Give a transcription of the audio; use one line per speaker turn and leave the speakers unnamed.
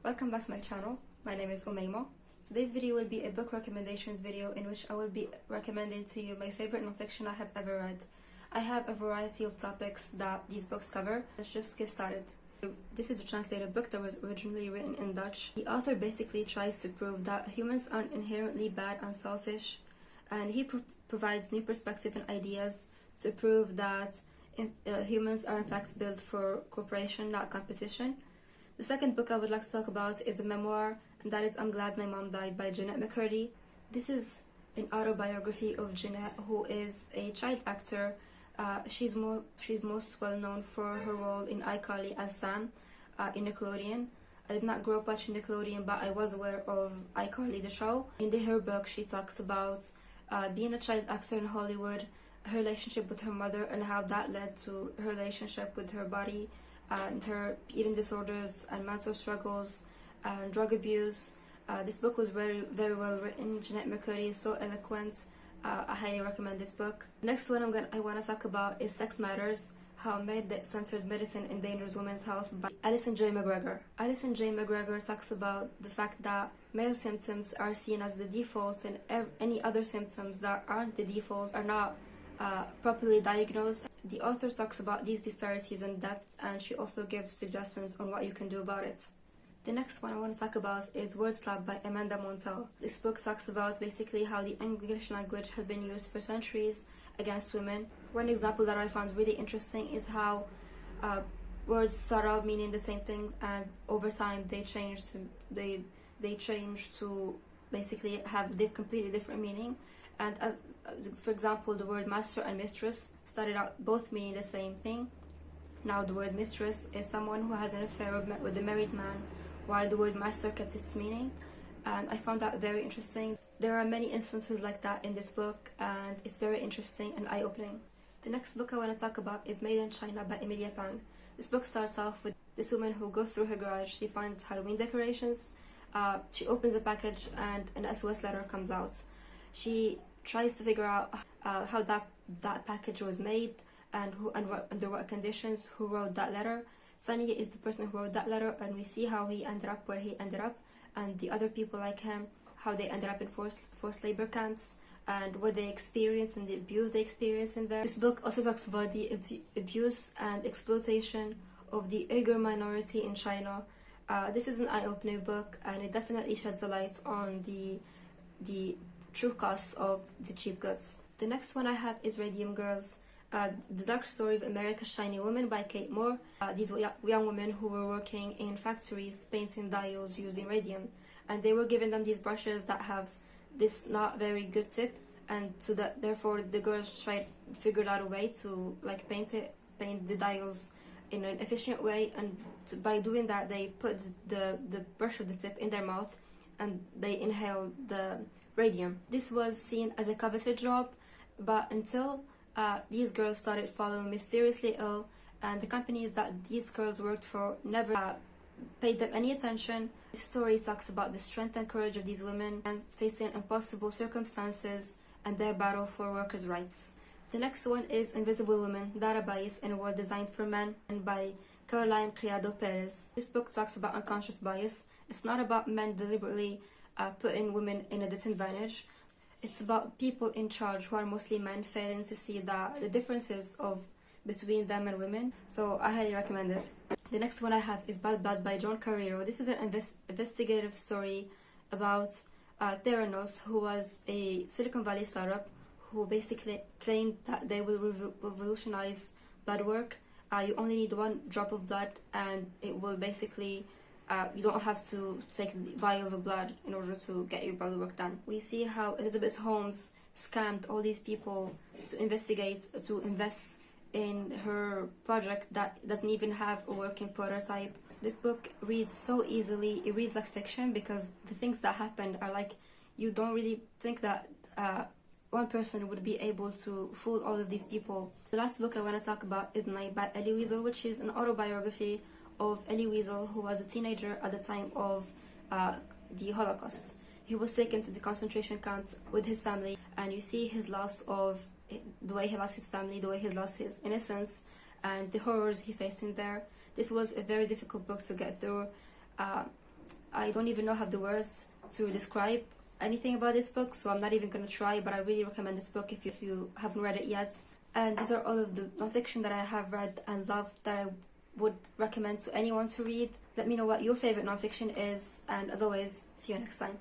Welcome back to my channel. My name is Oumaima. Today's video will be a book recommendations video in which I will be recommending to you my favorite nonfiction I have ever read. I have a variety of topics that these books cover. Let's just get started. This is a translated book that was originally written in Dutch. The author basically tries to prove that humans aren't inherently bad and selfish, and he provides new perspective and ideas to prove that humans are in fact built for cooperation, not competition. The second book I would like to talk about is a memoir, and that is I'm Glad My Mom Died by Jeanette McCurdy. This is an autobiography of Jeanette, who is a child actor. She's most well known for her role in iCarly as Sam in Nickelodeon. I did not grow up watching Nickelodeon, but I was aware of iCarly, the show. In her book, she talks about being a child actor in Hollywood, her relationship with her mother, and how that led to her relationship with her body, and her eating disorders and mental struggles and drug abuse. This book was very well written. Jeanette McCurdy is so eloquent. I highly recommend this book. Next one I want to talk about is Sex Matters: How Male-Centered Medicine Endangers Women's Health by Alyson J. McGregor. Alyson J. McGregor talks about the fact that male symptoms are seen as the default, and any other symptoms that aren't the default are not properly diagnosed. The author talks about these disparities in depth, and she also gives suggestions on what you can do about it. The next one I want to talk about is Wordslut by Amanda Montell. This book talks about basically how the English language has been used for centuries against women. One example that I found really interesting is how words start out meaning the same thing, and over time they change to basically have completely different meaning. And for example, the word master and mistress started out both meaning the same thing. Now the word mistress is someone who has an affair with a married man, while the word master kept its meaning. And I found that very interesting. There are many instances like that in this book, and it's very interesting and eye-opening. The next book I want to talk about is Made in China by Amelia Pang. This book starts off with this woman who goes through her garage. She finds Halloween decorations. She opens a package and an SOS letter comes out. She tries to figure out how that package was made, and under what conditions, who wrote that letter. Sunny is the person who wrote that letter, and we see how he ended up where he ended up, and the other people like him, how they ended up in forced labor camps, and what they experienced and the abuse they experienced in there. This book also talks about the abuse and exploitation of the Uyghur minority in China. This is an eye-opening book, and it definitely sheds a light on the true costs of the cheap goods. The next one I have is RADIUM Girls: The Dark Story of America's Shiny Woman by Kate Moore. These were young women who were working in factories painting diodes using radium, and they were giving them these brushes that have this not very good tip, and so that therefore the girls figured out a way to paint the diodes in an efficient way, and by doing that they put the brush with the tip in their mouth and they inhaled the radium. This was seen as a coveted job, but until these girls started falling mysteriously ill, and the companies that these girls worked for never paid them any attention. The story talks about the strength and courage of these women and facing impossible circumstances and their battle for workers' rights. The next one is Invisible Women: Data Bias in a World Designed for Men, and by Caroline Criado Perez. This book talks about unconscious bias. It's not about men deliberately putting women in a disadvantage. It's about people in charge, who are mostly men, failing to see the differences between them and women. So I highly recommend this. The next one I have is Bad Blood by John Carreyrou. This is an investigative story about Theranos, who was a Silicon Valley startup who basically claimed that they will revolutionize blood work. You only need one drop of blood, and it will basically you don't have to take vials of blood in order to get your blood work done. We see how Elizabeth Holmes scammed all these people to invest in her project that doesn't even have a working prototype. This book reads so easily. It reads like fiction, because the things that happened are you don't really think that one person would be able to fool all of these people. The last book I want to talk about is Night by Elie Wiesel, which is an autobiography of Elie Wiesel, who was a teenager at the time of the Holocaust. He was taken to the concentration camps with his family, and you see his loss of the way he lost his family, the way he lost his innocence, and the horrors he faced in there. This was a very difficult book to get through. I don't even have the words to describe anything about this book, so I'm not even going to try, but I really recommend this book if you haven't read it yet. And these are all of the nonfiction that I have read and loved that I would recommend to anyone to read. Let me know what your favorite nonfiction is, and as always, see you next time.